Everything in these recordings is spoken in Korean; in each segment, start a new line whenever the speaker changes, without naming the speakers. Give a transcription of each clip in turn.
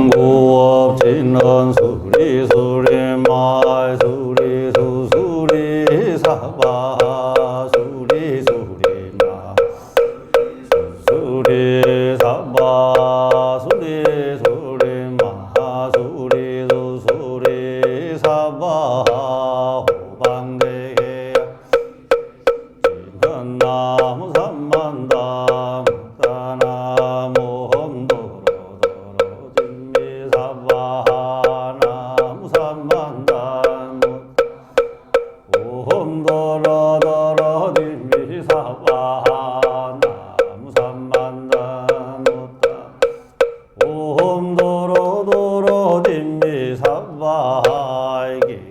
정구업진은 수리수리말 수리수수리사바 수리수리마 수리사바 수리수리마 수리수수리사바 호방대야 진헌나무 삼만담 나무 험도로도로 진미사바 나무 삼만담 험도로도로 진미사바 나무 삼만담 험도로도로 진미사바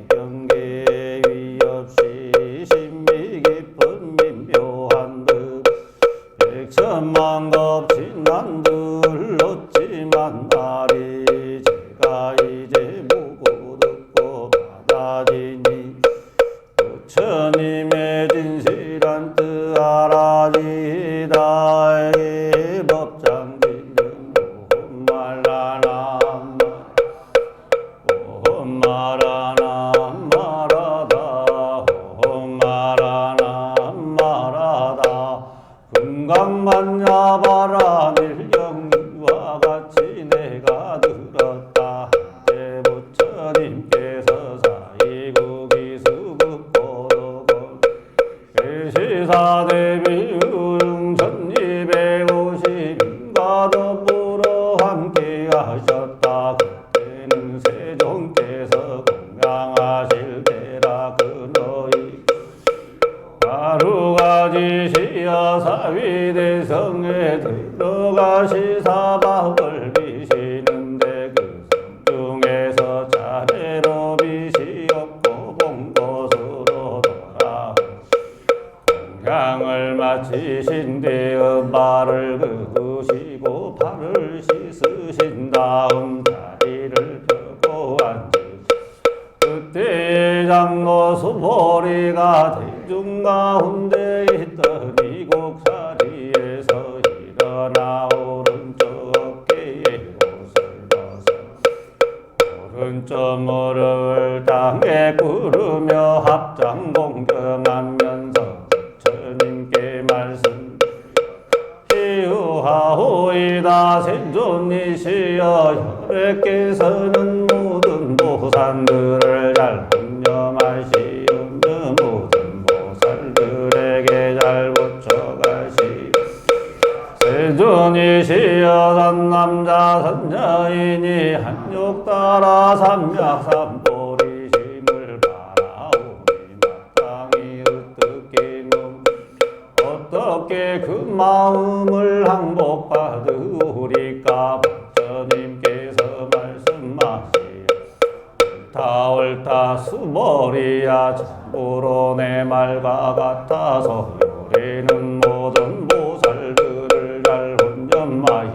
경계 위없이 신비 깊은 민묘한 듯 백천만 겁진 난들 얻지만 나리 제가 이제 보고 듣고 받아지니 부처님의 진실한 뜻 알아지다 법장지는 말라나 말하나 말하다 말하나 말하다 금강만야바라 밀경과 같이 내가 들었다 한때 부처님께서 사이국이 수급보도건 계시사대비 응1250인가 더불어 함께 하셨다. 그때는 세종께서 공양하실 때라 그너희 가루가지시야 사위대성에 들어가시 사박을 비시는데 그 성중에서 차례로 비시었고 본 곳으로 돌아 공양을 마치신 뒤에 말을 그으시고 발을 씻으신 다음 자리를 펴고 앉으 그때 장로 수보리가 대중 가운데 있던 이곡 자리에서 일어나 오른쪽 어깨에 옷을 벗어 오른쪽 무릎을 땅에 구르며 합장 공경하면서 부처님께 말씀 이유하오이다. 생존이시여 혈액께서는 모든 보살들을 잘 훈념하시오며 모든 보살들에게 잘 붙여가시 세존이시여 선남자 선녀이니 한욕 따라 삼맥삼보리심을 바라오니 마땅히 어떻게 그 마음을 항복받으리까. 부처님께서 말씀하시오. 옳다 수보리야 참으로 내 말과 같아서 요리는 모든 보살들을 잘 훈념하여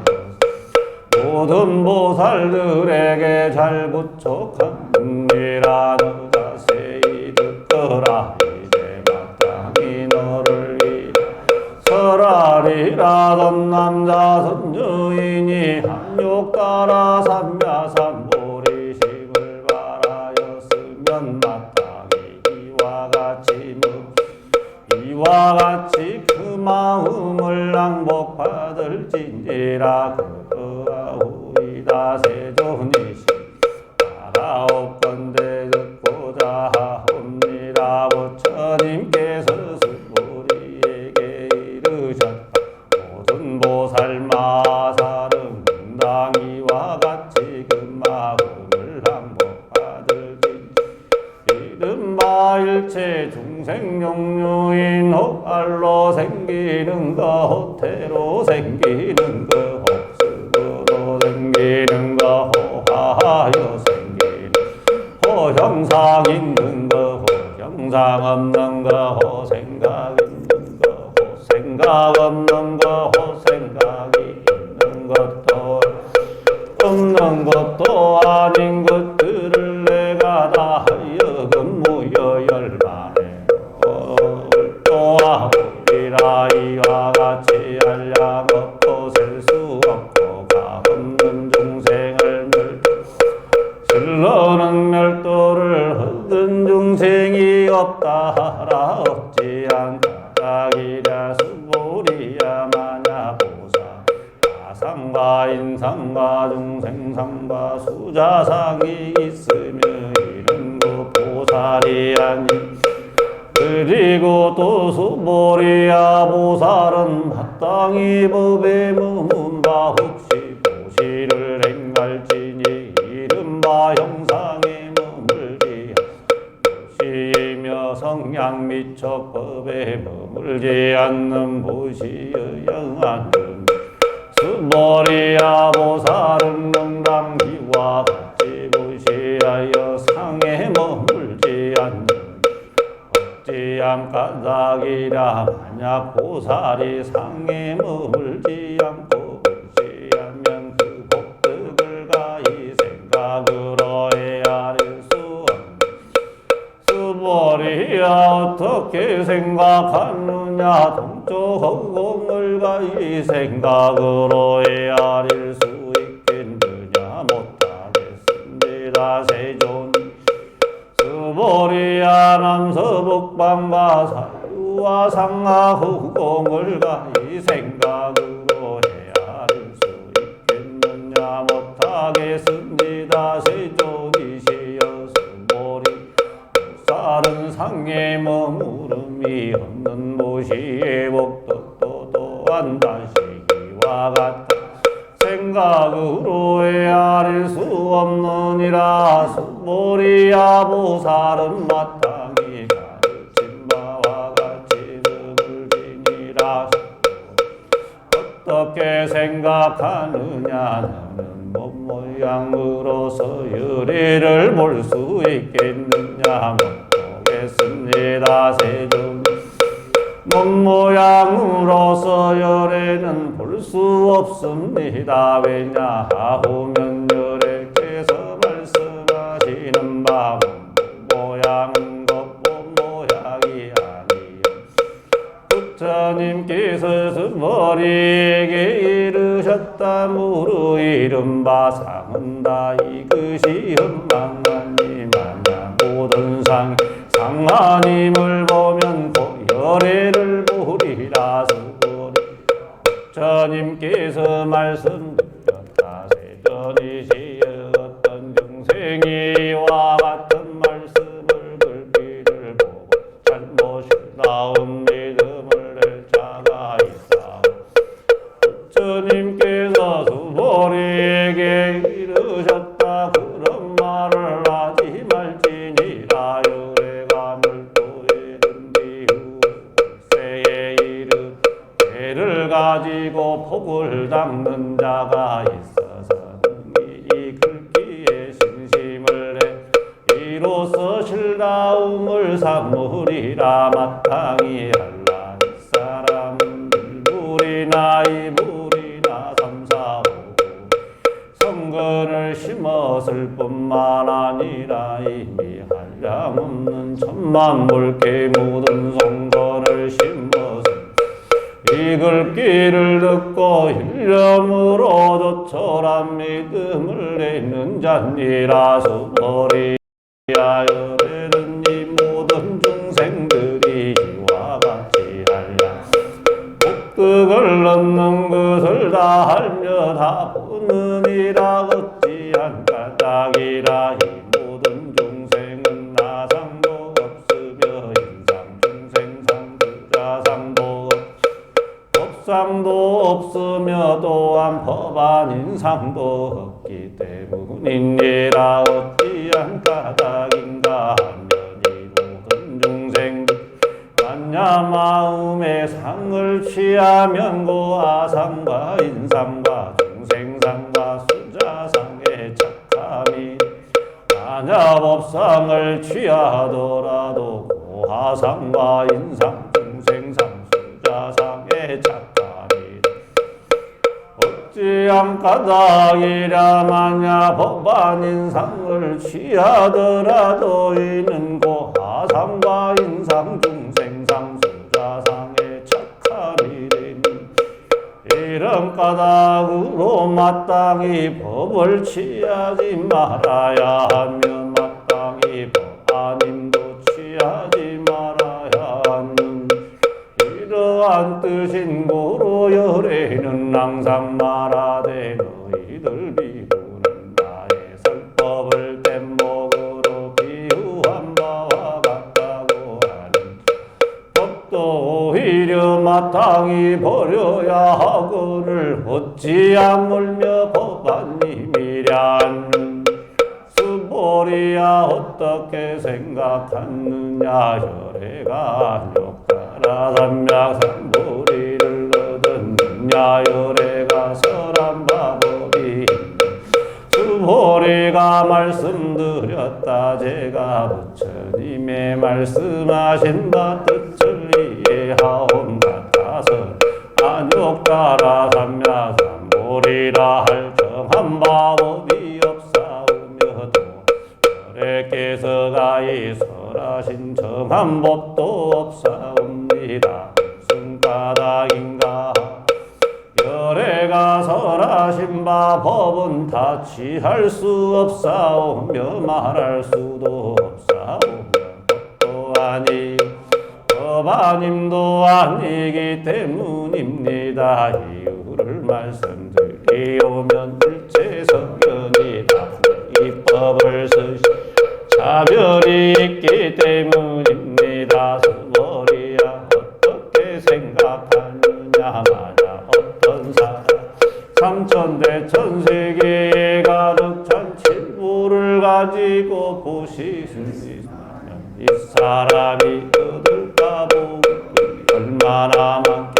모든 보살들에게 잘 부족하느니라. 너 자세히 듣거라. 이제 마땅히 너를 위해 설하리라던 남자 선주이니 한욕 따라 삼야삼보리심을 바라였으면 마땅히 이와 같이 그 마음을 항복받을진지라. 그하오이다. 세존이시 바라옵건대 듣고자 하옵니다. 부처님께서 수보리에게 이르셨다. 모든 보살마살은 응당이와 같이 그 마음을 항복받을진지 이른바 일체 중생용류인 혹알로 생기는 거 호태로 생기는 거 혹습으로 생기는 거 호하여 생기는 호형상 있는 거 호형상 없는 거 호생각 있는 거 호생각 없는 거 호생각이 있는 것도 없는 것도 아닌 것들을 내가 다 하여금 무여열반에 또하오리라. 이와 같이 한량 없고 셀 수 없고 가 없는 중생 상과 중생상과 수자상이 있으며 이런 거 보살이 아니. 그리고 또 수보리야 보살은 마땅히 법에 머문 바 혹시 도시를 행갈지니 이른바 형상에 머물지 도시이며 성향 미처 법에 머물지 않는 보시의 영안은 수보리야 보살은 명당기와 같이 보시하여 상에 머물지 않는 어찌암까닭이라 만약 보살이 상에 머물지 않고 보시하면 그 복덕을 가히 생각으로 헤아릴 수 없는 수보리야 어떻게 생각하느냐 동쪽 허공을 가히 생각으로 헤아릴 수 있겠느냐 못하겠습니다. 세존 수보리야 남서북방과 사유와 상하 후공을 가히 생각으로 헤아릴 수 있겠느냐 못하겠습니다. 세존이시여 수보리 보살은 상에 머무름이 없는 보시의 복덕도 또한 다시 이와 같다. 생각으로 헤아릴 수 없느니라. 수보리야 보살은 마땅히 가르친 바와 같이 득을 지니라. 어떻게 생각하느냐 너는 몸 모양으로서 유리를 볼 수 있겠느냐 못보겠습니다. 세존 몸 모양으로서 열애는 볼 수 없습니다. 왜냐하면 열애께서 말씀하시는 바 모양은 겉본 모양이 아니요 부처님께서 수보리에게 이르셨다므로 이른바 상은 다 이것이 흠망하니 만약 모든 상하님을 보면 열애를 보리라. 수보리 부처님께서 말씀드렸다. 세존이시여 어떤 중생이 이와 같은 말씀을 글귀를 보고 잘못이다운 믿음을 낼 자가 있사오. 부처님께서 수보리에게 이르셨다. 그런 말을 하지 말지니라. 열애가 멸도에 를 가지고 폭을 닦는 자가 있어서는 이 글귀에 신심을 내 이로써 실다움을 삼으리라. 마땅히 할라. 이 사람은 물이나 이물이나 삼사오고 성근을 심었을 뿐만 아니라 이미 한량없는 천만물개 묻은 성근을 심었을 이 글귀를 듣고 일념으로 조철한 믿음을 내는 자니라. 수보리야 열애는 이 모든 중생들이 이와 같이 하랴 복덕을 얻는 것을 다 알며 다 보느니라. 어찌한 까닭이라. 이 모든 중생은 나상도 없으며 인상 중생상 부자상도 법상도 없으며 또한 법안 인상도 없기 때문이니라. 어찌한 까닭인가 하면 이 모든 중생들 만야 마음에 상을 취하면 고아상과 인상과 중생상과 수자상의 착함이 만야 법상을 취하더라도 고아상과 인상 중생상 수자상의 착함이 어찌한 까닭이랴. 만야 법안 인상을 취하더라도 이는 고하상과 인상 중생상 수자상의 착함이 되니 이런 까닭으로 마땅히 법을 취하지 말아야 하며 마땅히 법안임도 취하지 말아야 하는 이러한 뜻인 고로 열애는 항상 말하되 너희들 마땅히 버려야 하거늘 어찌 아물며 법안님이랴는 수보리야 어떻게 생각하느냐 열애가 욕가라 삼약삼보리를 얻었느냐 열애가 설한 바법이 수보리가 말씀드렸다 제가 부처님의 말씀하신 바 뜻을 이해하온 같아서 안욕가라 삼야삼보리라 할 정한 바법이 없사오며도 열애께서가 이 설하신 정한 법도 없사옵니다. 무슨 까닭인가 열애가 설하신 바 법은 다 취할 수 없사오며 말할 수도 없사오며 법도 아니 법아님도 아니기 때문입니다. 이유를 말씀드리오면 일체성견이다. 이 법을 쓰시 차별이 있기 때문입니다. 수보리야 어떻게 생각하느냐 마냐 어떤 사람 삼천대 천세계에 가득 찬 칠부를 가지고 보시니 이 사람이 얻을까 보기 얼마나 많게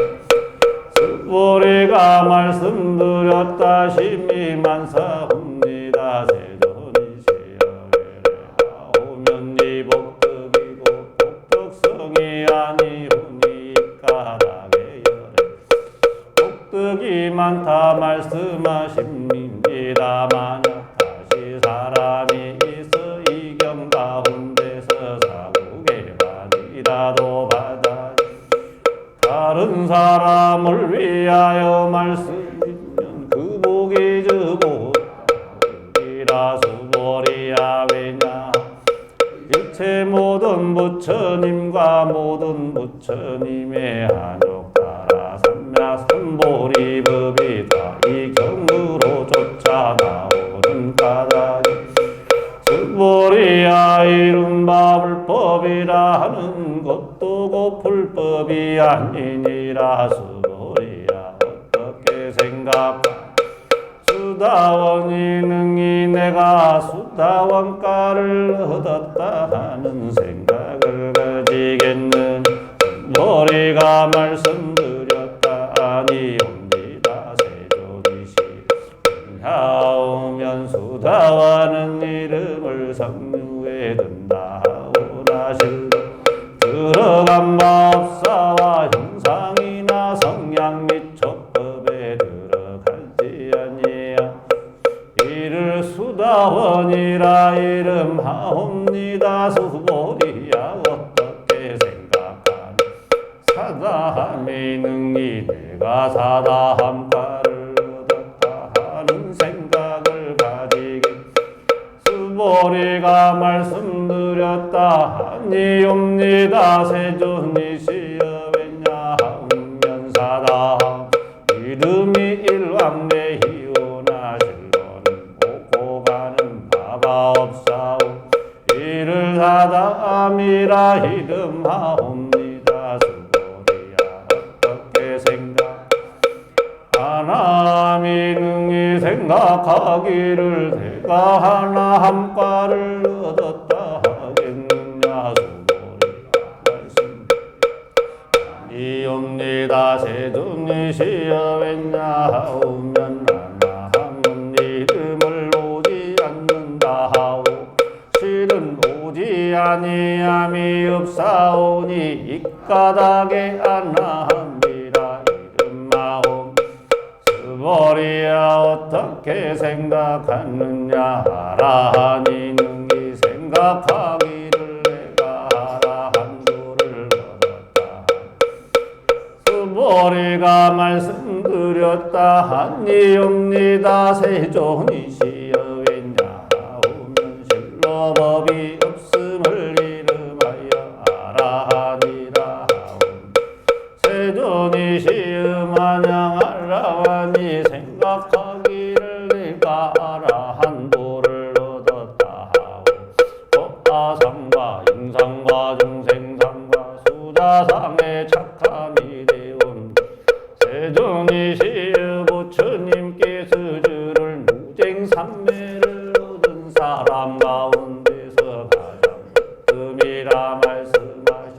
수보리가 말씀드렸다시미 만사옵니다. 세존이시여외래하오면 이 복덕이고 복덕성이 아니오니 까닭의 열애 복덕이 많다 말씀하십니다. 만약 다시 사람이 있어 이경 가운데서 사국에 많이라도 받아 다른 사람을 위하여 말씀이면 그 복이 저보이라 수보리야 왜냐 일체 모든 부처님과 모든 부처님의 한욕가라 삼야삼보리 법이 다 이 경으로 쫓아 나오는 까닭이 수보리야 이른바 불법이라 하는 것도 곧 불법이 아니니라. 수보리야 어떻게 생각하 수다원이 능히 내가 수다원가를 얻었다 하는 생각을 가지겠느냐 수보리가 말씀드렸다 아니옵니다. 세존이시 하오면 수다원은 이름을 성류에 든다 하오나 실로 들어간 바 없사와 형상이나 성향 및 촉법에 들어가지 아니야. 이를 수다원이라 이름하옵니다. 수보리야 어떻게 생각하니 사다함이 능히 내가 사다함가를 얻었다 하는 생각을 가지게 수보리가 말씀드렸다 아니옵니다. 세존이시여 왜냐 하면 사다함 이름이 일왕래이오나 실로는 오고 가는 바가 없사오 이를 사다함이라 이름하옵니다. 수보리야 어떻게 생각 하나님이 능히 생각하기를 내가 하나 함가를 얻었다 하겠느냐. 수보리가 말씀 아니옵니다. 세존이시여 왜냐 하오면 하나함은 이름을 오지 않는다 하오 실은 오지 아니함이 없사오니 이 까닭에 안나합니다. 이름하오 수보리야 어떻게 생각하느냐 하라하니 능히 생각하기를 내가 하라한 도를 얻었다. 수보리가 말씀드렸다 하니옵니다. 세존이시여 왜냐 하오면 실로 법이 없음을 이름하여 아라하니라 하오 세존이시여 마냥 아라하니 생각하기를 내가 아라한 도를 얻었다 하오 법하상과 인상과 중생상과 수자상의 착함이 되온 삼매를 얻은 사람 가운데서 가장 뜸이라 말씀하셨.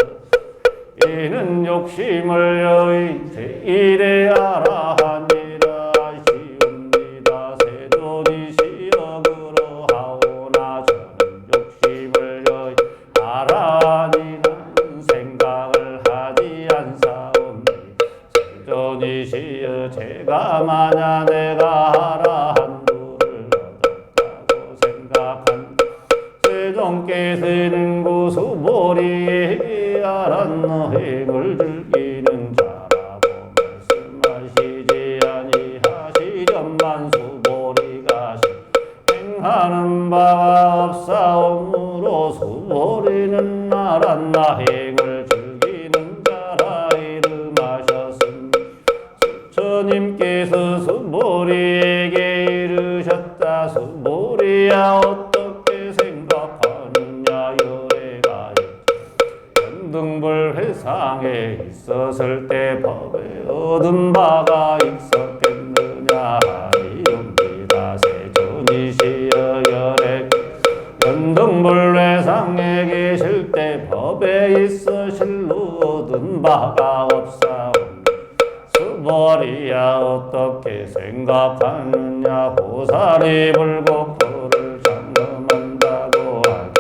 이는 욕심을 여의 제일에 알아 하니라 시옵니다. 세존이 시역으로 하오나 저는 욕심을 여의 알아 하니 나는 생각을 하지 않사옵니다. 세존이 시여 제가 만약 내가 알아 한도를 얻었다고 생각한 세존께서는 그 수보리에게 알았노 행을 즐기는 자라고 말씀하시지 아니하시련만 수보리가 행하는 바가 없사오므로 수보리는 알았나 행을 즐기는 자라 이름하셨습니다. 수처님께서 수보리에게 이르셨다. 수보리야 어떻게 생각하느냐. 열애가 연등불 회상에 있었을 때 법에 얻은 바가 있었겠느냐 하리옵니다. 세존이시여 열애 연등불 회상에 계실 때 법에 있어 실로 얻은 바가 없사옵니다. 수보리야 어떻게 생각하느냐. 고사리 불곡도를 장엄한다고 하겠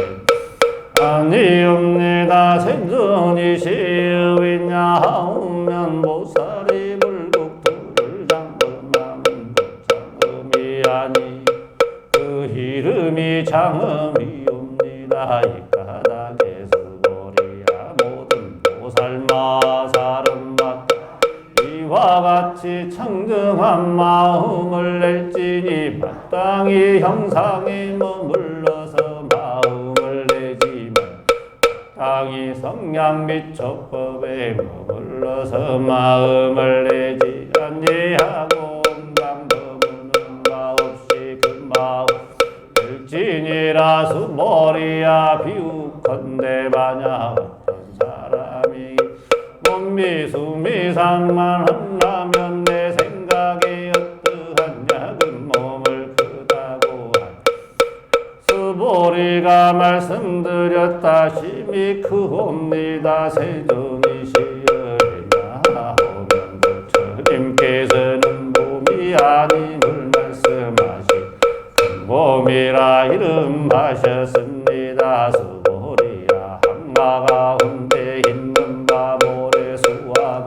아니옵니다. 세존이시여 왜냐하면 고사리 불곡도를 장엄하는 장엄이 아니 그 이름이 장엄이옵니다. 이 까닭에 수보리야 모든 보살마살은 이와 같이 청정한 마음을 낼지니 마땅히 형상에 머물러서 마음을 내지만 마땅히 성량 및 촉법에 머물러서 마음을 내지 아니하고 온강거무는 마없이 그 마음 낼지니라. 수보리야 비유컨대 만약 어떤 사람이 몸미수미상만 한다면 내 생각에 어떠한 약은 몸을 크다고 하니 수보리가 말씀드렸다. 심히 크옵니다. 세존이시여 왜냐하면 부처님께서는 몸이 아님을 말씀하시 큰 몸이라 이름하셨습니다. 수보리야 항마 가운데 있는 모래수화가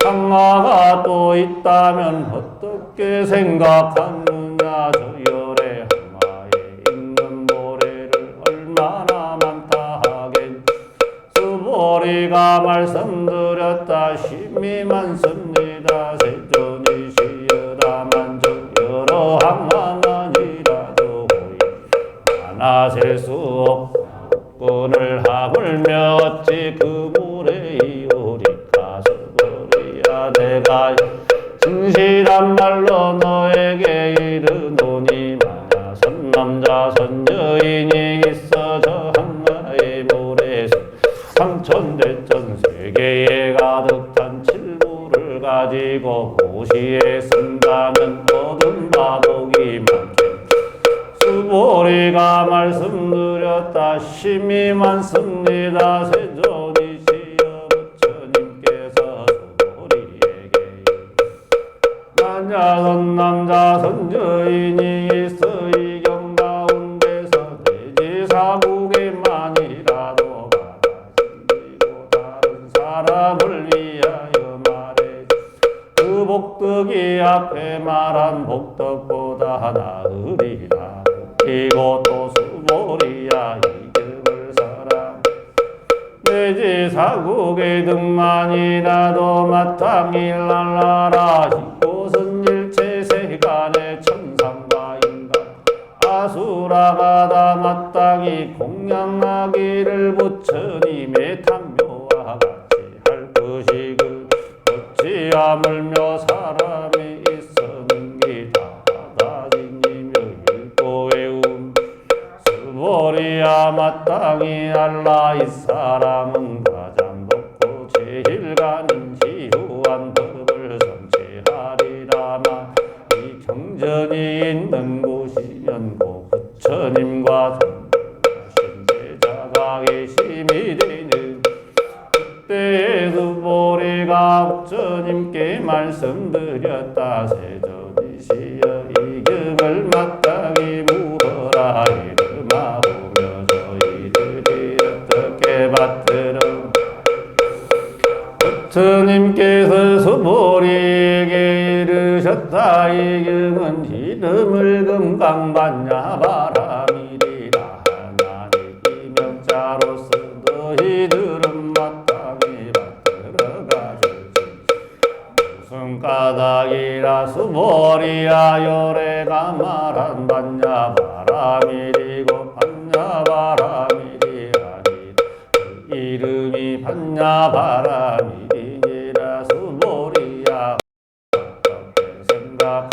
항마가 또 있다면 어떻게 생각하느냐. 저 열의 항마에 있는 모래를 얼마나 많다 하겠. 수보리가 말씀드렸다. 심히 많습니다. 세존이시여 다만 저 여러 항마만이라도 하나 셀 수 없군을 하물며 어찌 그 모래 이오리까. 수보리야 내가 진실한 말로 너에게 이르노니 만약 선남자 선여인이 있어 저 항마의 모래에서 삼천대천 세계에 가득한 칠부를 가지고 고시에 쓴다면 얻은 바복이 많겠. 수보리가 말씀드렸다. 심히 많습니다. 세존이시여 부처님께서 수보리에게 만약 선남자 선여인이 있어 이 경 가운데서 대지사국에만이라도 받아들이고 다른 사람을 위하여 말해 그 복덕이 앞에 말한 복덕보다 나으리라. 이고 또 수보리야 이경을 사랑 대지사국의 등만이라도 마땅히 날라라. 이곳은 일체 세간의 천상과 인간 아수라가 다 마땅히 공양하기를 부처님의 탐묘와 같이 할 것이 그 어찌 하물며 사람이 있었는 기다 다지니며 읽고 외움 수보리야 마땅히 알라. 이 사람은 가장 높고 제일 가는 지후한 법을 성취하리라만 이 경전이 있는 곳이 계시면고 부처님과 신제자가 계심이 되는 그때에 수보리가 부처님께 말씀드렸다. 세존이시여 이 경을 마땅히 묻어라. 이름하오며 저희들이 어떻게 받들어. 부처님께서 수보리에게 이르셨다. 이 경은 이름을 금강반야 바람이리라. 하나님 이명자로서 너희들은 마땅히 받들어가줄지. 무슨 까닭이라. 수보리야 요래가 말한 반야 바람이리고 반야 바람이리 아니라. 그 이름이 반야 바람이니라. 수보리야 어떻게 생각.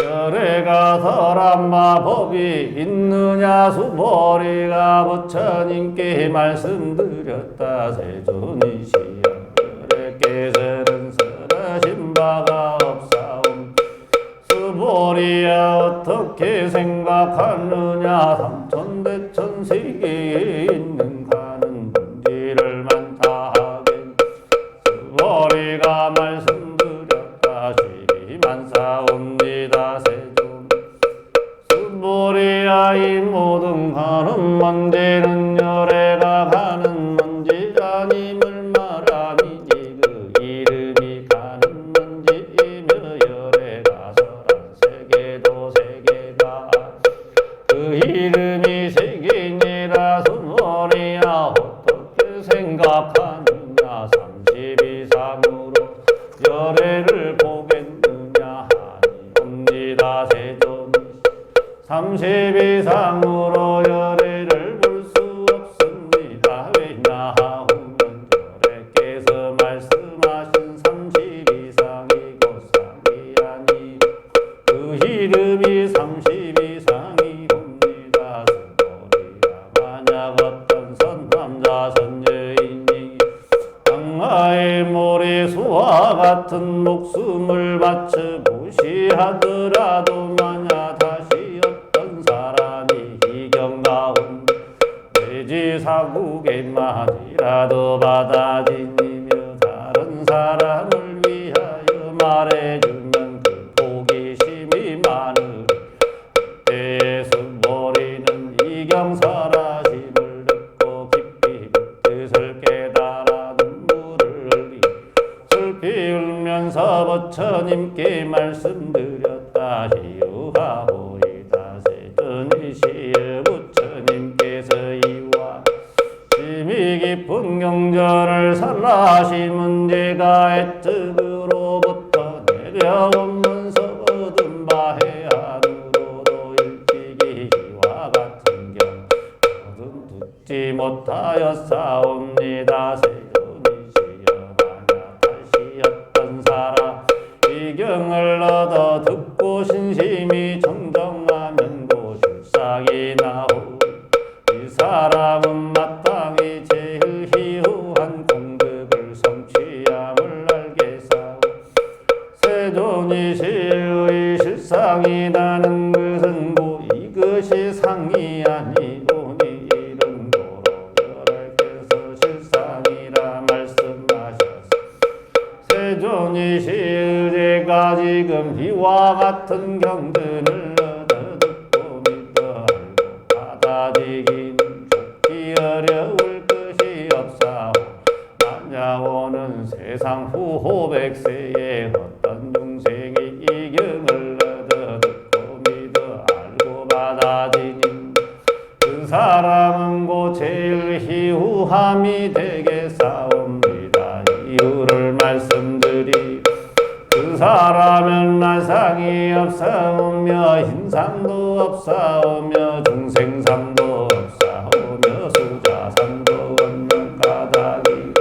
열애가 설한 마법이 있느냐. 수보리가 부처님께 말씀드렸다. 세존이시여 열애께서는 설하신 바가 없사옴. 수보리야 어떻게 생각하느냐. 삼천대천 세계에 있는 가는 문제를 만타하겐 수보리가 말씀드렸다. 시비만사옵니다. 세존 수보리야 이 모든 가는 문제는 열애가 가는 문제 아님을 말함이지. 그 이름이 가는 문제이며 열애가 설한 세계도 세계가 그 이름이 세계니라. 수보리야 어떻게 생각하느냐. 32상으로 열애를 보겠느냐 하니옵니다. 세존 32상으로 열애를 볼 수 없습니다. 왜냐하면 열애께서 말씀하신 32상이 곧상이 아니 그 이름이 32상이옵니다. 수보리야 만약 어떤 선남자 선여인이 강화의 모래수와 같은 목숨을 바쳐 무시하더라도 만약 다시 어떤 사람이 이경 가운데 내지 사국에만이라도 받아들이며 다른 사람을 위하여 말해주면 그 호기심이 많으리. 그때의 수보리는 이경 설하심을 듣고 깊이 그 뜻을 깨달아 눈물을 흘리 슬피 울면서 부처님께 말씀드렸다. 희유하오이다. 세존이시여 부처님께서 이와 심히 깊은 경전을 설하신 문제가 애측으로부터 내려오면서 얻은 바해 안으로도 일찍이 이와 같은 경 얻은 듣지 못하였사옵니다. 세존이시여 만약 다시 어떤 사람 이 경을 얻어 듣고 신심이 정정하면 곧 실상이 나오리. 이 사람은 마땅히 제일 희후한 공덕을 성취함을 알겠사오. 세존이시의 실상이 나는 것은 곧 이것이 상이 아니오니 이런 도로 열애께서 실상이라 말씀하셨소. 세존이시의 제가 지금 이와 같은 경전을 얻어 듣고 믿어 알고 받아들이기는 좋기 어려울 것이 없사오. 만약 오는 세상 후호 백세에 어떤 중생이 이 경을 얻어 듣고 믿어 알고 받아들이는 그 사람은 곧 제일 희후함이 되겠사옵니다. 이유를 말씀드리 그 사람은 나상이 없사오며 흰상도 없사오며 중생상도 없사오며 수자상도 없는 까닭이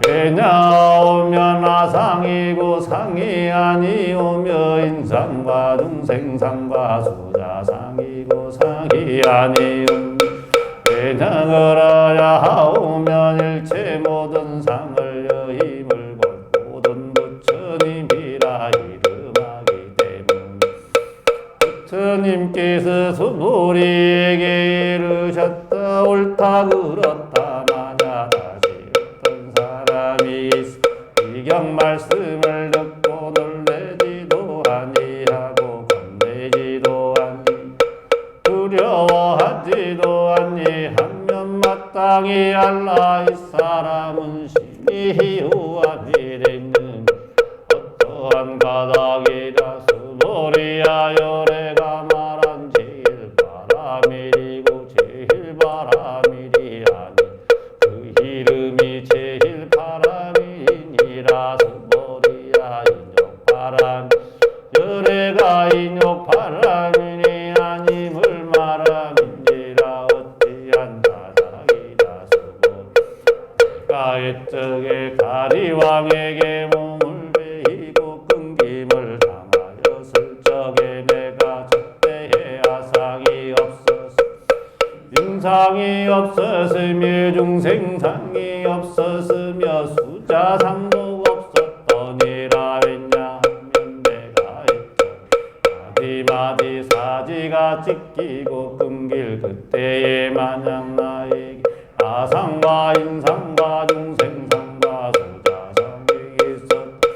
왜냐오며 나상이고 상이 아니오며 인상과 중생상과 수자상이고 상이 아니오며 왜냐 그러야 하오면 일체 모든 상을 여힘을 곧 모든 부처님이라 이름하기 때문에 부처님 스님께서 수보리에게 이르셨다. 옳다 그렇다 마냐. 다시 어떤 사람이 있어 이경 말씀을 듣고 놀래지도 아니하고 겁내지도 아니 두려워하지도 아니 한면 마땅히 알라. 이 사람은 심히 희후한 일행은 어떠한 가닥이라. 수보리야 열애가 말한 제일 바라밀이고 제일 바라밀이 아니 그 이름이 제일 바라밀이니라. 수보리야 인욕 바람 열애가 인욕 바라밀이 아님을 말함인지라. 어찌한 가닥이라. 수보리가 이쪽에 가리왕에게 몸을 베이고 끊김을 당하였을 적에 내가 저때에 아상이 없었으며 임상이 없었으며 중생상이 없었으며 수자상도 없었더니라. 왜냐하면 내가 마디마디 사지가 찢기고 끊길 그때에 마냥 나에게 아상과 인상과 중생상과 수자상이 있었다.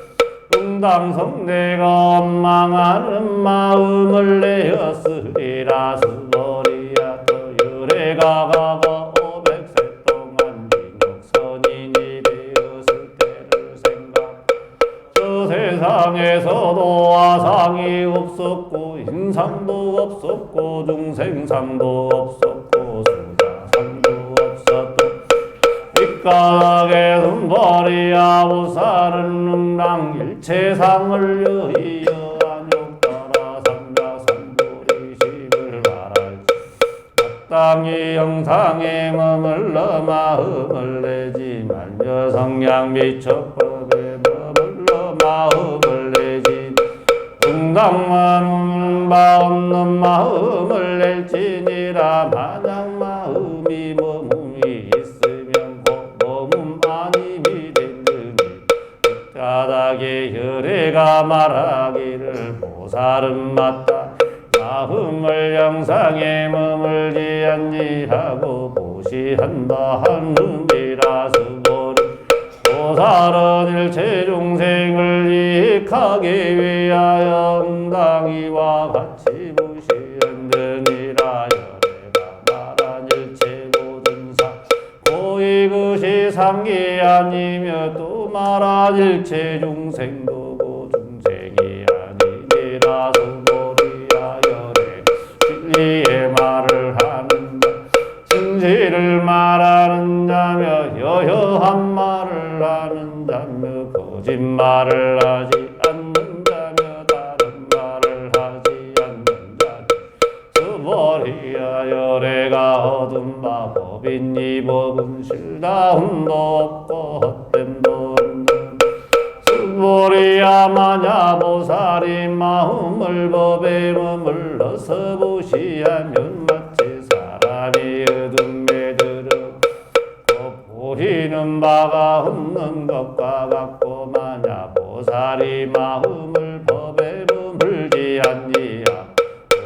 응당성 내가 원망하는 마음을 내었으리라. 수보리야 또 열애가 과거 500세 동안 민족선인이 되었을 때를 생각. 저 세상에서도 아상이 없었고 인상도 없었고 중생상도 없었고 수자상도 없었던 윗가닥에 순보리야 보살은 응당 일체상을 여의여 안욕따라 삼자삼보리심을 말할지 마땅히 영상에 머물러 마음을 내지 말며 성량 미처법에 머물러 마음을 내지 응당만 바 없는 마음을 낼지니라. 만약 마음이 머금이 있으면 곧 머금 아님이 됐느니 가닥에 열애가 말하기를 보살은 맞다. 마음을 영상에 머물지 아니하고 보시한다 하느니라. 수보리 보살은 일체 중생을 이익하기 위하여 응당이와 같이 보시한느니라. 열애가 말한 일체 모든 상 고이 그시 상이 아니며 또 말한 일체 중생도고 중생이 아니니라. 수보리야 열애 진리의 말을 하는 자 진실을 말하는 자며 여여한 말을 하는 자며 거짓말을 하지 않는 자며 다른 말을 하지 않는 자며 수보리야 열애가 얻은 바 법인 이 법은 실다움도 없고 헛됨도 없는 수보리야 마냐 보살이 마음을 법에 머물러서 보시하면 마치 사람이 얻은 매들어 보이는 바가 없는 것과 같고 마냐 보살이 마음을 법에 머물지 아니하고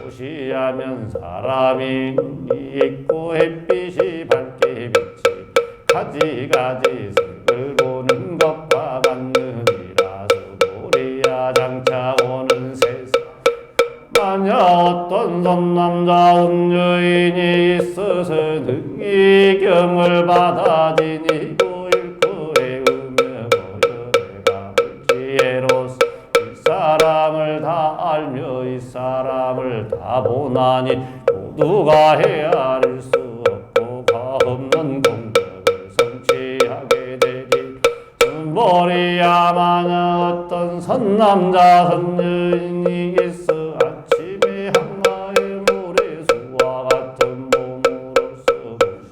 보시하면 사람이 눈이 있고 햇빛이 밝게 비치 가지가지 색을 보는 것과 같느니라. 수보리야 장차 오는 세상 만약 어떤 선남자운 여인이 있어서 능히 경을 받아 지니고 일거에 음여고 열애가 불지혜로서 이 사람을 다 알며 이 사람을 다 보나니 모두가 헤아릴 수 없고 과없는 공덕을 성취하게 되리. 순보리야 만약 어떤 선남자 선여인이 있어 아침에 항아의 모래수와 같은 몸으로서 보시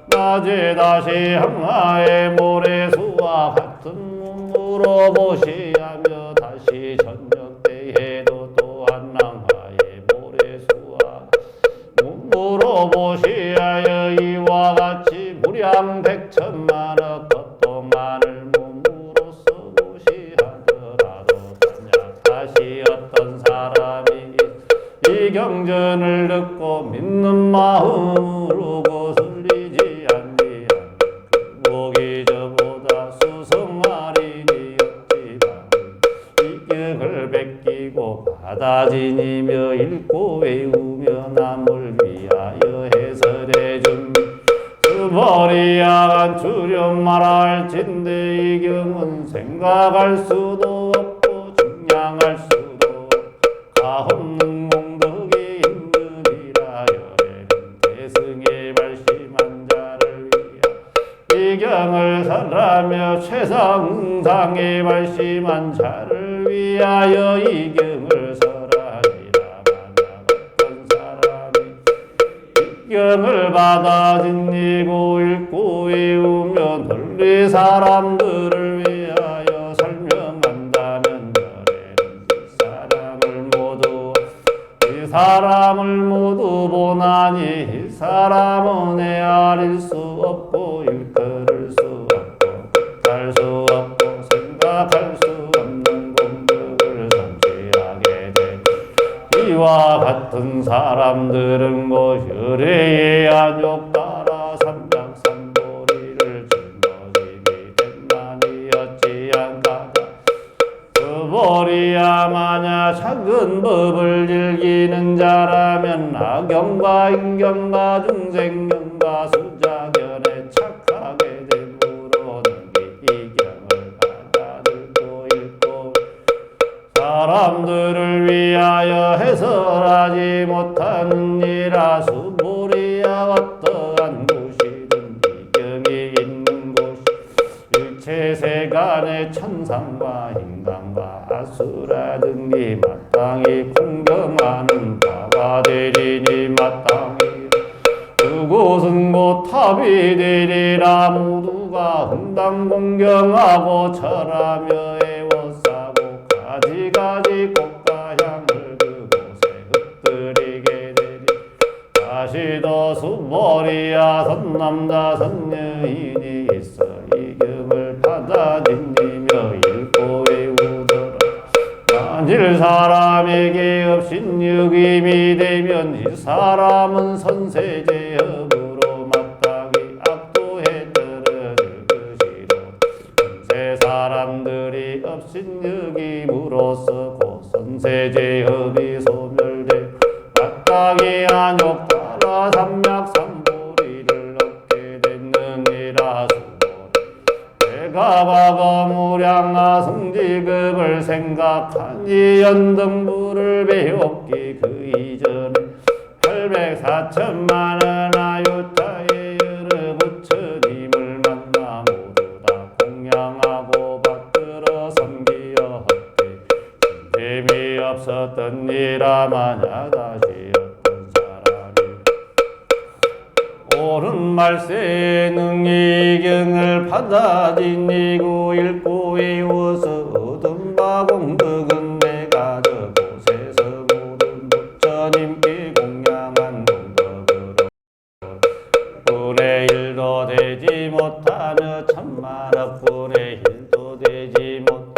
낮에 다시 항아의 모래수와 같은 몸으로 보시하며 다시 저녁 때에도 또한 항아의 모래수와 몸으로 보시하여 이와 같이 무량백천만억 고통만을 몸으로써 보시하더라도 만약 다시 어떤 사람이 이 경전 경전을 듣고 믿는 마음으로 거슬리지 아니하니 목이 저보다 수성하리니였지만 이격을 베끼고 받아지니며 읽고 외우며 남을 위하여 해설해 준비 머리 야간 주렴 말할진대 이 경은 생각할 수도 없고 증량할 수도 가없는 공덕이 있느니라. 열애는 대승에 발심한 자를 위하여 이 경을 설하며 최상상에 발심한 자를 위하여 이 경을 설하리라. 만약 어떤 사람이 경을 받아 지니고 읽고 외우며 널리 사람들을 위하여 설명한다면 열애는 이 사람을 모두 보나니 이 사람은 헤아릴 수 없고 일컬을 수 없고 뜻할 수 없고 생각할 수 없는 공덕을 성취하게 되고 이와 같은 사람들은 곧 열애의 안욕 따라 삼작삼보리를 짊어지게 된만이 어찌한가자. 그 보리야 마냐 작은 법을 즐기는 자라면 악경과 인경과 중생경과 수자견에 착하게 되므로는 이 경을 받아들고 읽고 사람들을 위하여 해설하지 못하느니라. 수보리야 어떠한 곳이든 이 경이 있는 곳 일체 세간의 천상과 인간과 아수라 등이 마땅히 공경하는 바가 되리니 마땅히 그곳은 곧 탑이 되리라. 모두가 흥당 공경하고 절하며 애워싸고 가지가지 꽃과 향을 그곳에 흩뜨리게 되리. 다시도 수보리야 선남자 선여인이 있어 이 경을 받아들이며 읽고 외우더라. 만일 사람에게 업신여김이 되면 이 사람은 선세제업으로 마땅히 악도해 떨어질 것이로 현세 사람들이 업신여김으로써 곧 선세제업이 소멸돼 마땅히 안욕 따라 삼약삼보리를 얻게 됐느니라. 내가 과거 무량하 성지급을 생각하니 연등부를 배웠기 그 이전에 804천만원 아유타의 여러 부처님을 만나 모두 다 공양하고 받들어 섬기어 헛되 재미없었던 일아. 만약 다시 어떤 사람이 옳은 말세 능히 경을 받아들이고 읽고 외워서 얻은 바 공덕은 내가 저곳에서 모든 부처님께 공양한 공덕으로 분의 일도 되지 못하며 천만억 분의 일도 되지 못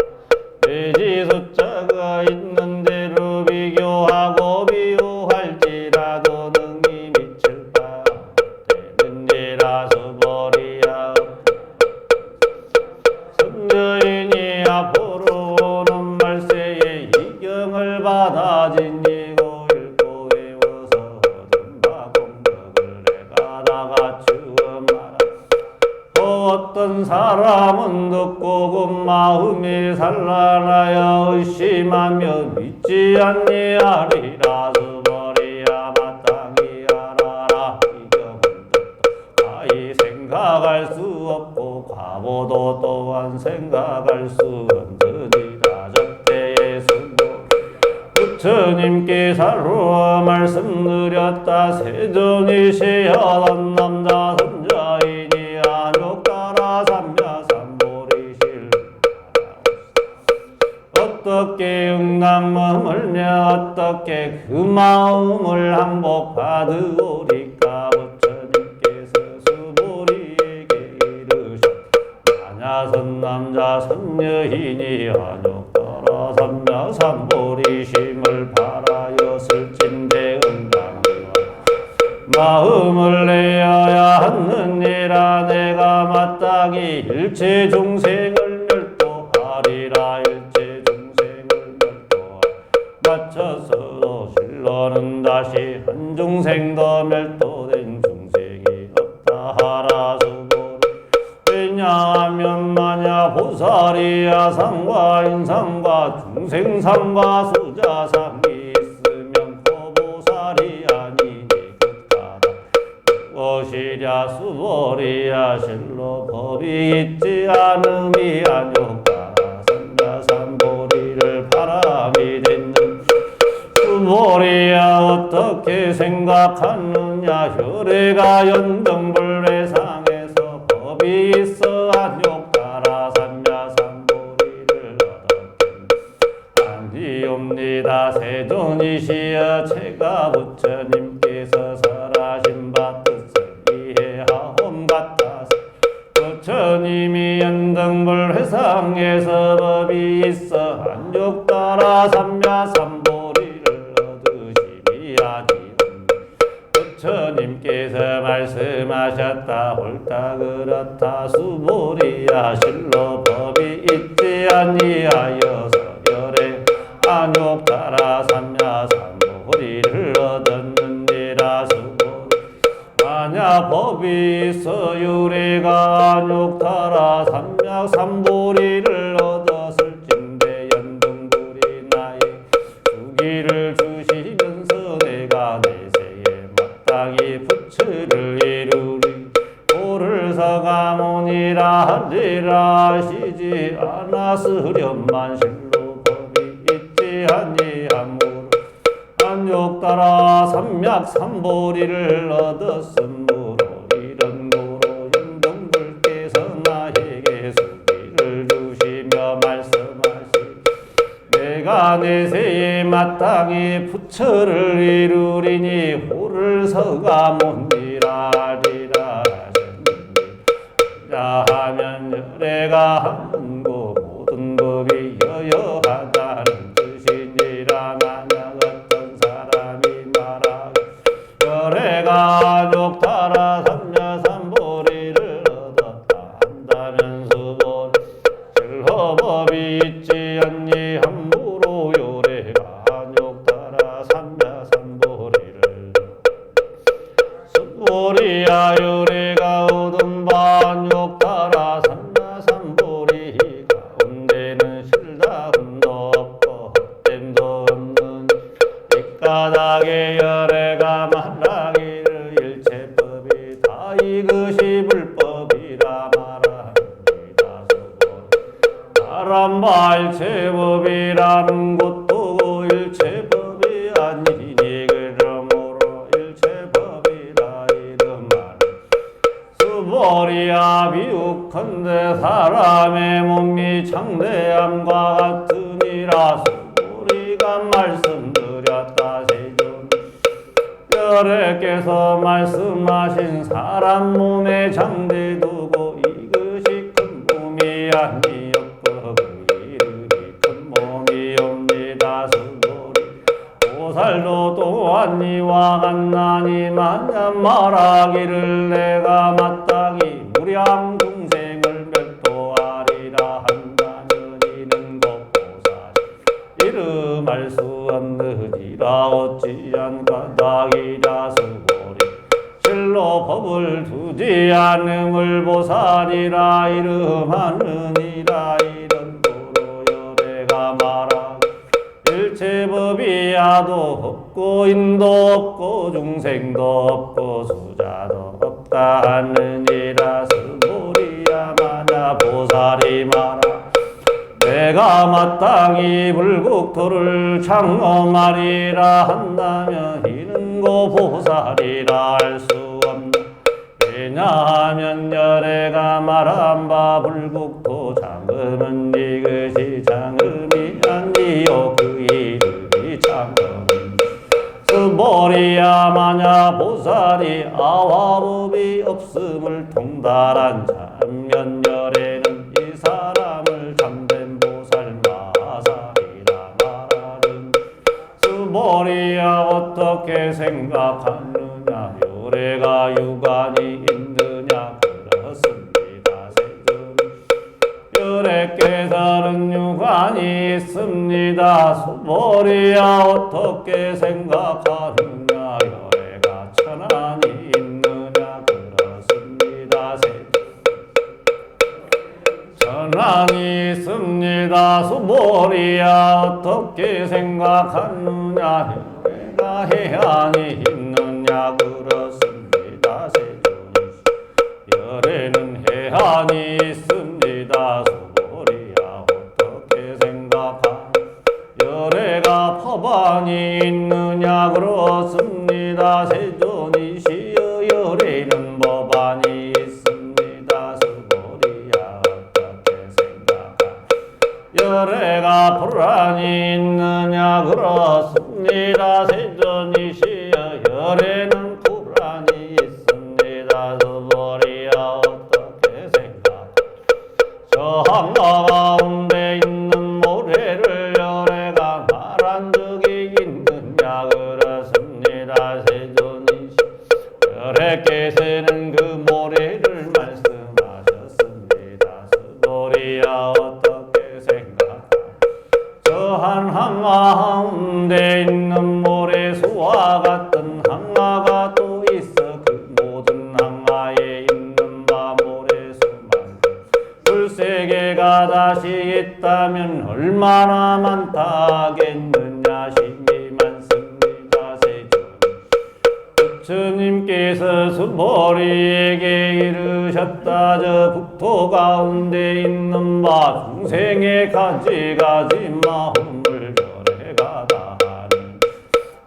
돼지 숫자가 있는 대로 비교하고 비유할지라도 능히 미칠 바 되는지라. 수보리야 선여인이 앞으로 오는 말세에 이 경을 받아들이고 읽고 외워서 얻은 바 공덕을 내가 다 갖추어 말하. 어떤 사람은 듣고 그 마음이 산란하여 의심하며 믿지 아니하리라. 수보리야 마땅히 알아라. 이 경은 가히 생각할 수 없고 과보도 또한 생각할 수 없으니라. 저때의 수보 부처님께서로 말씀 드렸다. 세존이시하던 남자 선자이니 안욕 따라 삼야삼보리실 어떻게 응남머물며 어떻게 그 마음을 항복하드오리까. 부처님께서 수보리에게 이르셨 만야선남자 선여인이 안욕 따라 삼야삼보리심을 바라였을진대 마음을 내어야 하느니라. 내가 마땅히 일체 중생을 멸도하리라. 일체 중생을 맞춰서도 실로는 다시 한 중생 더 멸도된 중생이 없다 하라. 수고리. 왜냐하면 만약 보살이야 상과 인상과 중생상과 수자상이 있으면 고보살이 아니니 극하다. 무엇이랴 수보리야 실로 법이 있지 않음이 아니오까. 삼자삼보리를 바람이 됐는 수보리야 어떻게 생각하느냐. 혈애가 연등불회상에서 법이 있어 안욕따라 삼자삼보리를 얻었겠니. 아니옵니다. 세존이시여 제가 부처님께서 설하신 바 뜻을 이해하옴 같아서 부처님이 연등불회상에서 법이 있어 안욕따라 삼자삼보리를 얻으심이 아니옵니다. 부처님께서 말씀하셨다. 옳다 그렇다 수보리야 실로 법이 있지 아니하여서 열애 안욕따라 삼야삼보리를 얻었느니라. 수보리. 만약 법이 있어 유래가 안욕따라 삼야삼보리를 얻었을진데 연등불이 나의 주기를 주시면서 내가 내세에 마땅히 부처를 이루리. 도를 서가모니라 하리라 하시지 않았으련만 실로 법이 있지 아니하므로 안욕따라 삼약삼보리를 얻었으므로 이런 고로 연등불께서 나에게 수기를 주시며 말씀하시. 내가 내세에 마땅히 부처를 이루리니 호를 서가모니라 하리라 하셨느니라. 하면 열애가 하는고 모든 법이 여여하다는 뜻이니라. 만약 어떤 사람이 말하고 열애가 안욕따라 삼야삼보리를 얻었다 한다면 수보리 실로 법이 있지 아니하므로 열애가 안욕따라 삼야삼보리를 수보리야 열애가 얻은 바 안욕따라 삼야삼보리 가운데는 실담도 없고 헛됨도 없는 뒷가닥에 열애가 말하기를 일체법이 다 이것이 불법이라 말합니다. 사람바 일체법이라는 것도 일체법이 아니니 그러므로 일체법이라 이름하니. 수보리야 비유컨대 사람의 몸이 창대함과 같으니라. 수보리가 말씀드렸다. 세존 열애께서 말씀하신 사람 몸에 장대 두고 이것이 큰 몸이 아니었고 그 이름이 큰 몸이옵니다. 수보리. 보살도 또한 이와 같나니 만약 말하기를 내가 마땅히 무량 중생을 멸도하리라 한다면 이는 곧 보살 이름할 수 없느니라. 어찌한 까닭이랴. 수보리. 실로 법을 두지 않음을 보살이라 이름하느니라. 이런 도로 열애가 말하고 일체법이야도 없고 인도 없고 중생도 없고 수자도 없다 하느니라. 수보리야 만약 보살이 말하 내가 마땅히 불국토를 창엄하리라 한다면 이는 고 보살이라 할 수 없나. 왜냐하면 열애가 말한 바 불국토 장엄은 이것이 장엄이 아니요 그 이름이 장엄. 수보리야 만약 보살이 아화법이 없음을 통달한 참면 열애는 이 사람을 참된 보살 마살이라 말하는. 수보리야 어떻게 생각하느냐. 열애가 유관이 있느냐 그렇습니다. 세존 열애께서는 유관이 있습니다. 수보리야 어떻게 생각하느냐 열애가 천안이 있느냐 그렇습니다. 세존 천안이 있습니다. 수보리야 어떻게 생각하느냐 열애가 해안이 있느냐 그렇습니다. 세존이 열애는 해안이 있습니다. 수보리야 어떻게 생각하느냐 열애가 법안이 있느냐 그렇습니다. 세존이시여 열애는 법안이 있습니다. 수보리야 어떻게 생각하느냐 열애가 불안이 있느냐 그렇습니다. 세존이시여 열애는 불안이 있습니다. 수보리야 어떻게 생각하느냐 저 한가 가운데 있는 모래를 열애가 말한 적이 있느냐 그렇습니다. 세존이시여 열애께서는 그 모래를 말씀하셨습니다. 수보리야 어떻게 생각하느냐 저한 항아 가운데 있는 모래수와 같은 항아가 또 있어 그 모든 항아에 있는 바 모래수만 둘세 개가 다시 있다면 얼마나 많다 하겠느냐 심히 많습니다. 세존 부처님께서 수보리에게 이르셨다. 저 국토 가운데 있는 바 중생의 가지가지 마음을 열애가 다하는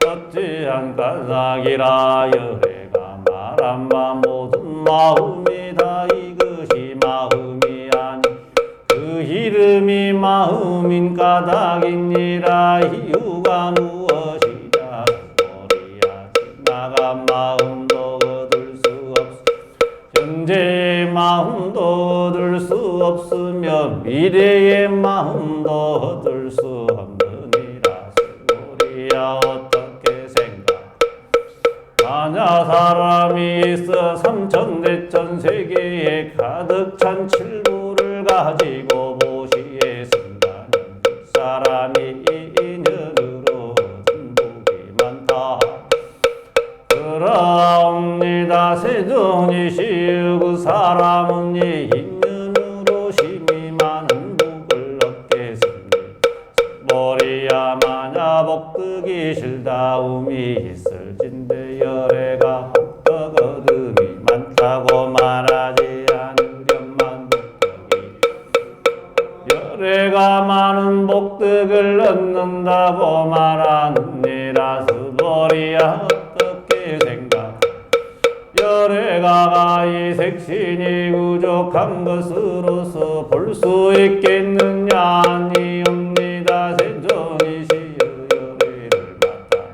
어찌한 까닭이라 열애가 말한 바 모든 마음이 다 이것이 마음이 아니 그 이름이 마음인 까닭이니라. 이유가 무엇이냐 수보리야 지나간 마음도 얻을 수 없어 현재의 마음도 얻을 수 없으며 미래의 마음도 얻을 수 없느니라. 수보리야 어떻게 생각 만약 사람이 있어 삼천대천 세계에 가득 찬 칠부를 가지고 보시에 쓴다면 그 사람이 인연으로 얻은 복이 많다. 그러옵니다. 세존이시여 그 사람은 이 인연으로 심히 많은 복을 얻겠습니다. 수보리야 만약 복득이 싫다움이 있을진데 열애가 복덕 얻음이 많다고 말하지 않으련만 복덕이 열애가 많은 복덕을 얻는다고 말하느니라. 수보리야 어떻게 생각 열애가 이 색신이 부족한 것으로서 볼 수 있겠느냐 아니옵니다. 세존이시여 열애를 맡아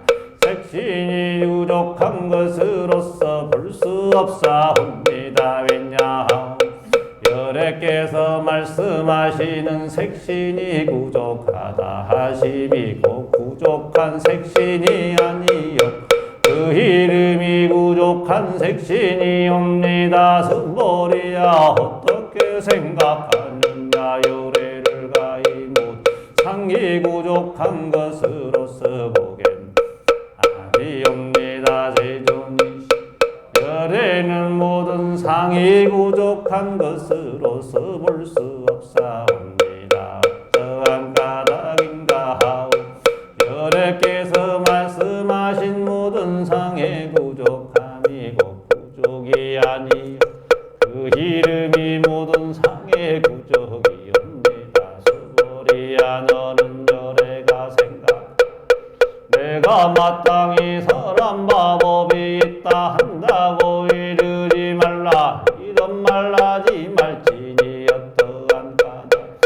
색신이 부족한 것으로서 볼 수 없사옵니다. 왜냐하오 열애께서 말씀하시는 색신이 부족하다 하심이 곧 부족한 색신이 아니요 그 이름이 부족한 색신이옵니다. 수보리야 어떻게 생각하느냐 열애를 가히 못 상이 부족한 것으로서 보겐 아니옵니다. 세존이시여 열애는 모든 상이 부족한 것으로서 볼 수 없사옵니다. 어떠한 까닭인가 하오 열애께서 말씀하신 모든 상의 부족함이 곧 부족이 아니요 그 이름이 모든 상의 부족이옵니다. 수보리야 너는 열애가 생각 내가 마땅히 설한 바법이 있다 한다고 이르지 말라. 이런 말하지 말지니 어떠한 까닭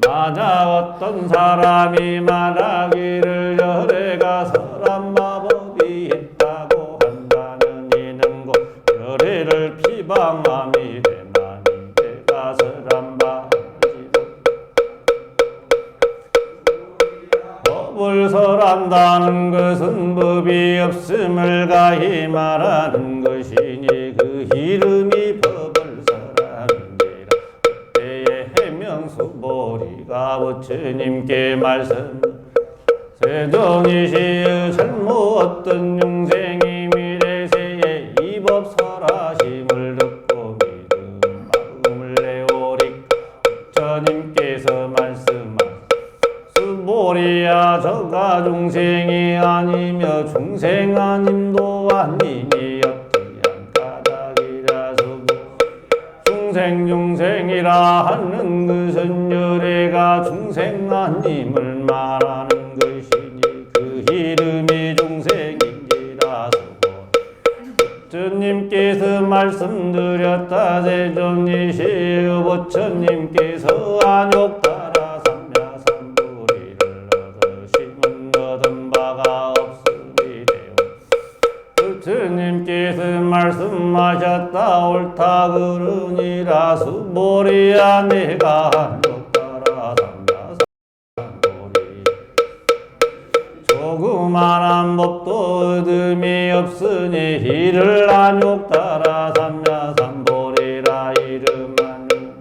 만약 어떤 사람이 말하기를 열애가 설한 마법이 있다고 한다면 이는 곧 열애를 비방함이 되나니 내가 설한 바지도 법을 설한다는 것은 법이 없음을 수보리야이 말하는 것이니 그 이름이 법을설하는지라. 그때에 해명수보리가 부처님께 말씀 세존이시여 잘못 어떤 용생이 미래세에 이 법 설하심을 듣고 믿음 마음을 내오리. 부처님께서 말씀하신 수보리야 저가 중생이 아니며 중생 아님도 아니니 어떠한 까닭이라. 중생이라 하는 것은 열애가 중생 아님을 말하는 것이니 그 이름이 중생인지라. 부처님께서 말씀드렸다. 세존이시여 부처님께서 안욕 따라 삼야삼불이를 얻으심은 얻은 바가 없으니 되오. 부처님께서 말씀하셨다. 옳다 그러니라. 수보리야 내가 안욕 따라 삼야삼불이 조그만한 법도 얻음이 없으니 이를 안욕 따라 삼야삼보리라. 이름 안욕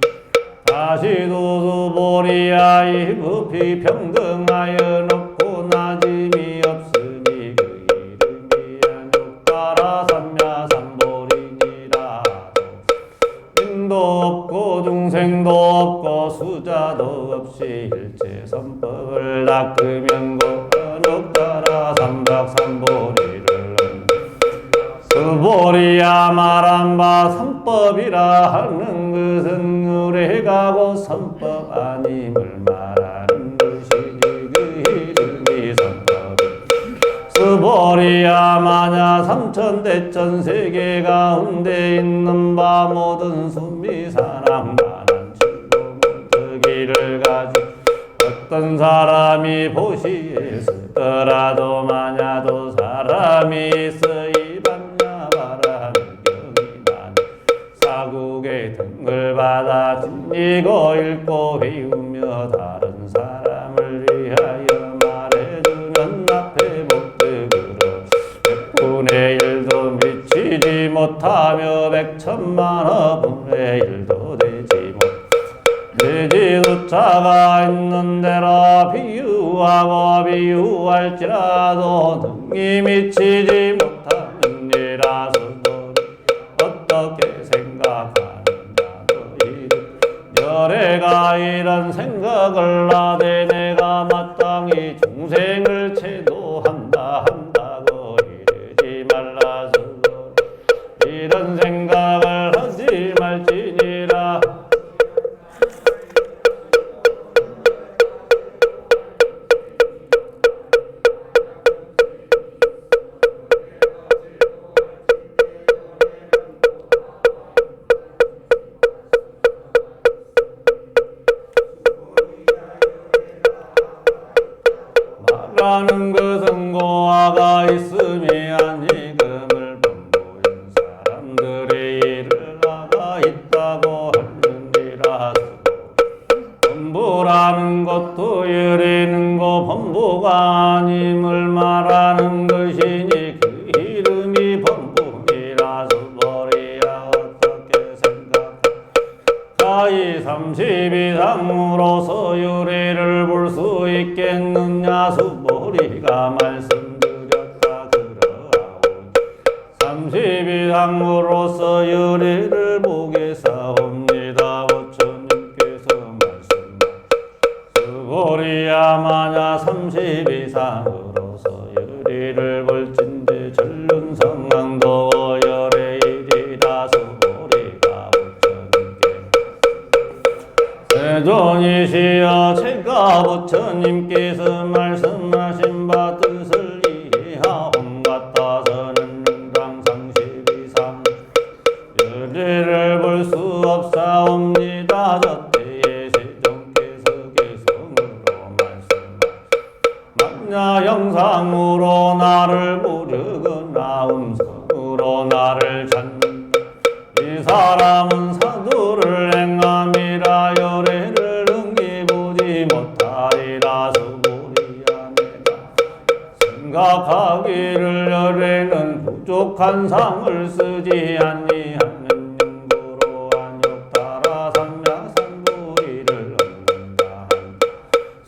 다시도 수보리야 이 급히 평등하여 높고 낮음이 없으니 그 이름이 안욕 따라 삼야삼보리니라. 인도 없고 중생도 없고 수자도 없이 일체 선법을 닦으면 곧 안욕 따라 삼박삼보리를 수보리야 말한 바 선법이라 하는 것은 의례가 곧 선법 아님을 말하는 것이니 그 이름이 선법이. 수보리야 마냐 삼천대천 세계 가운데 있는 바 모든 순미사랑 만한 칠공덕기를 가지고 어떤 사람이 보시에 쓰더라도 마냐도 사람이 있어 이반야 바라는 경이 나니 사국의 등을 받아 지니고 읽고 배우며 다른 사람을 위하여 말해주면 앞에 복덕으로 백분의 일도 미치지 못하며 백천만억분의 일도 되지 못. 지도자가 있는 대로 비유하고 비유할지라도 등이 미치지 못하는 이라서도 어떻게 생각하는가. 너희들 열애가 이런 생각을 하되 내가 마땅히 중생을 체도한다고 이르지 말라서 이런 생각을 하지 말지니라. 말하는 것은 고아가 있음이 아니금을 범부인 사람들이 이를 나가 있다고 하느니라. 범부라는 것도 열애는 거 범부가 아님을 말하는 것이니 그 이름이 범부니라. 수보리야 어떻게 생각하. 이 30 이상으로서 열애를 볼 수 있겠느냐. 수보리가 말씀드렸다 그러하오니 30 이상으로서 열애를 보겠사옵니다. 부처님께서 말씀하셨다. 수보리야 만약 30 이상으로서 열애를 볼진대 전륜성왕도 열애일이라. 수보리가 부처님께 세존이시여 제가 부처님께서 말씀하신 바 뜻을 이해하옴 같아서는 항상 30 이상 열애를 볼 수 없사옵니다. 저때에 세존께서 개성으로 말씀하셨다. 만야 형상으로 나를 부르거나 음성으로 나를 찾는다. 이 사람은 사두를 행함이라. 열애를 능히 보지 못하리라. 수보리야 내가 생각하기를 열애는 부조 부족한 상을 쓰지 아니하는 영구로 안욕따라 삼야삼보리를 얻는다.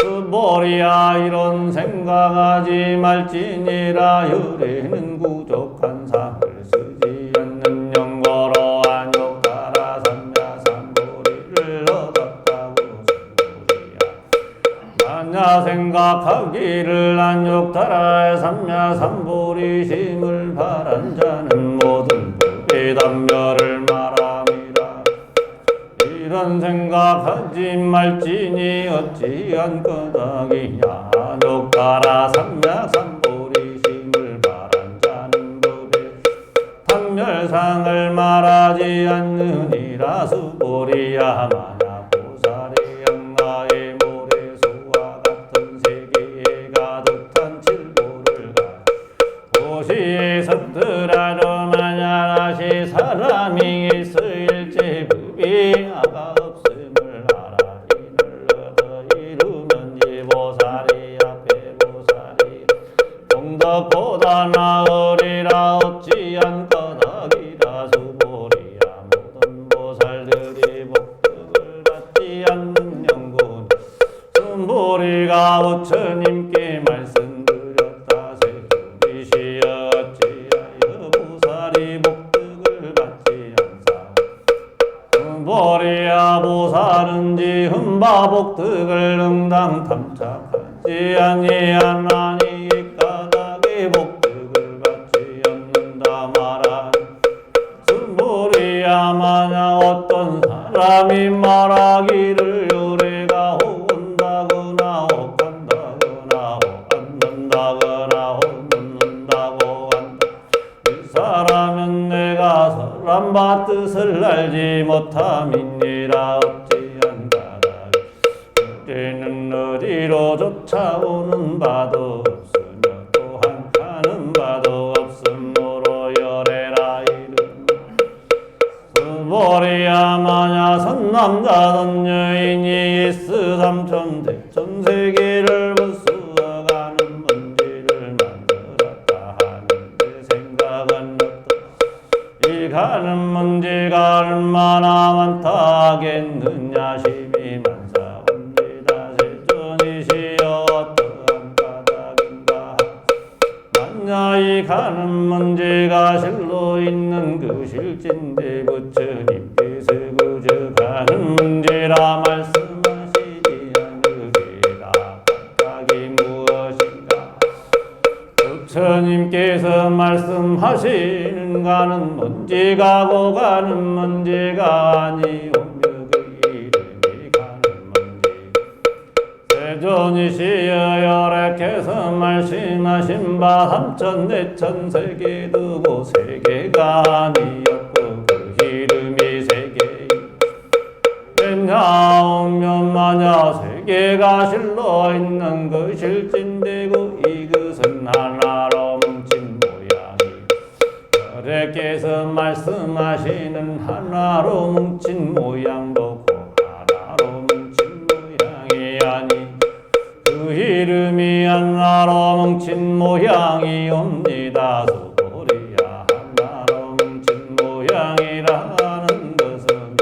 수보리야 이런 생각하지 말지니라. 유래는 부족한 상을 쓰지 않는 영고로 안욕따라 삼야삼보리를 얻었다고 수보리야. 만야 생각하기를 안욕따라 삼야삼보리 심을 바란 자는 모든 법의 단멸을 말함이라. 이런 생각하지 말지니 어찌한 까닭이냐. 안욕따라 삼야삼보리 심을 바란 자는 법의 단멸상을 말하지 않느니라. 수보리야 만야 보살이 양가의 모래수와 같은 세계에 가득한 칠보를 도시에 섰더라도 만약시 사람이 있을지 법이 아가 없음을 알아. 이를 얻어 이루면 이 보살이 앞에 보살이 동덕보다 나으리라. 어찌한 까닭이라. 수보리야 모든 보살들이 복덕을 받지 않는 영군 수보리가 부처님께 말씀드렸다. 세존이시여 어찌하여 보살이 복덕을 받지 않사. 수보리야 보살은 지흠 바복덕을 응당 탐착하지 아니하나니 까닭의 복덕을 받지 않는다 말하니. 수보리야 만약 어떤 사람이 말하기를 요래가 온다거나 혹한다거나 혹안는다거나 혹놓는다고 한다. 이 사람은 내가 사람 바 뜻을 알지 못함이니라. 어찌한 까닭 어디는 어디로 쫓아오는 바도 없으며 또한 가는 바도 없으므로 열애라. 이름 수보리야 만야 선남자 선여인이 이스 삼천 대천 세계를 부수어가는 문제를 만들었다 하는데 생각은 어떠? 이 가는 문제가 얼마나 많다 하겠느냐. 심히 만사옵니다. 세존이시여 어떠한 까닭인가. 만야 이 가는 문제가 실로 있는 그 실진데 부처님께서 그저 가는 문제라 말씀하시지 않으리라. 까닭이 무엇인가. 부처님께서 말씀하시는 가는 문제가 고 가는 문제가 아니오며 그 이름이 가는 문제. 세존이시여 열애께서 말씀하신 바 삼천 내천 세계 두고 세계가 아니었고 그 이름이 세계이. 왜냐하면 만야 세계가 실로 있는 그 실진되고 이것은 하나로 뭉친 모양이. 열애께서 말씀하시는 하나로 뭉친 모양도 고 하나로 뭉친 모양이 아니. 그 이름이 하나로 뭉친 모양이옵니다. 수보리야 하나로 뭉친 모양이라는 것은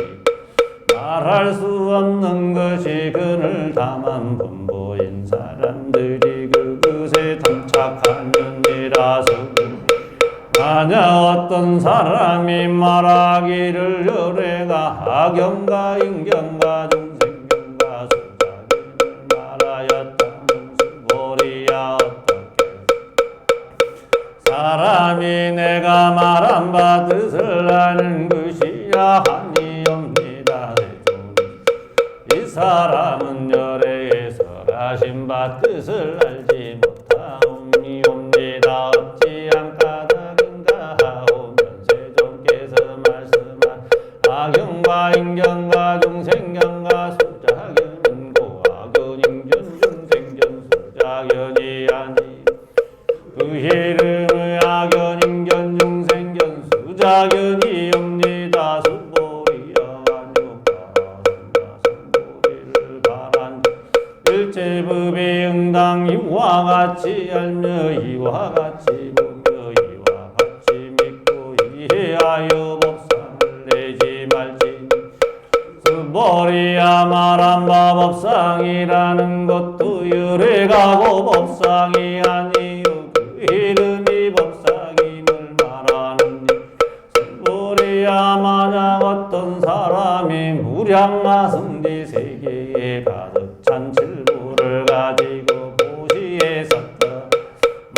말할 수 없는 것이 그늘 다만 분보인 사람들이 그것에 탐착하느니라. 만약 어떤 사람이 말하기를 열애가 악경과 인경과 중생경과 수자견을 말하였다는 수보리야 어떻게 사람이 내가 말한 바 뜻을 아는 것이야 하니옵니다. 이 사람은 열애에 설하신 바 뜻을 알지 못하옵니다. 어찌한 까닭인가 하오면 세존께서 말씀한 악경과 인경과 중생경과 수자견은 고악견 인견 중생견 수자견이 아니. 그 이름의 악견 인견 중생견 수자견이옵니다. 수보리야 안욕하라 바란 일체법의 응당 이와 같이 알며 이와 같이 보며 이와 같이 믿고 위하여 법상을 내지 말지. 머리야 말한 바 법상이라는 것도 유래가고 법상이 아니요 그 이름이 법상임을 말하느니. 머리야 만약 어떤 사람이 무량마승지 세계에 가득 찬 칠부를 가지고 보시에 섰다.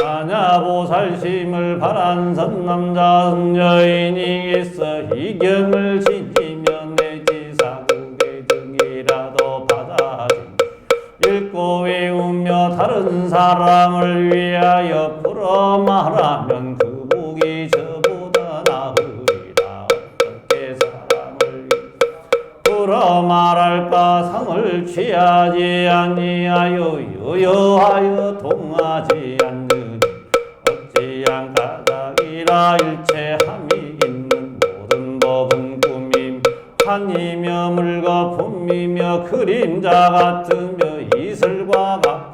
만약 보살심을 바란 선남자 선여인이 있어 이경을 지니면 내지 사국의 등이라도 받아지 읽고 외우며 다른 사람을 위하여 풀어 말하면 그 복이 저보다 나으리라. 어떻게 사람을 풀어 말할까. 상을 취하지 아니하여 유여하여 동하지 않는 어찌양 까닭이라. 일체함이 있는 모든 법은 꿈임 판이며 물거품이며 그림자 같으며 이슬과 같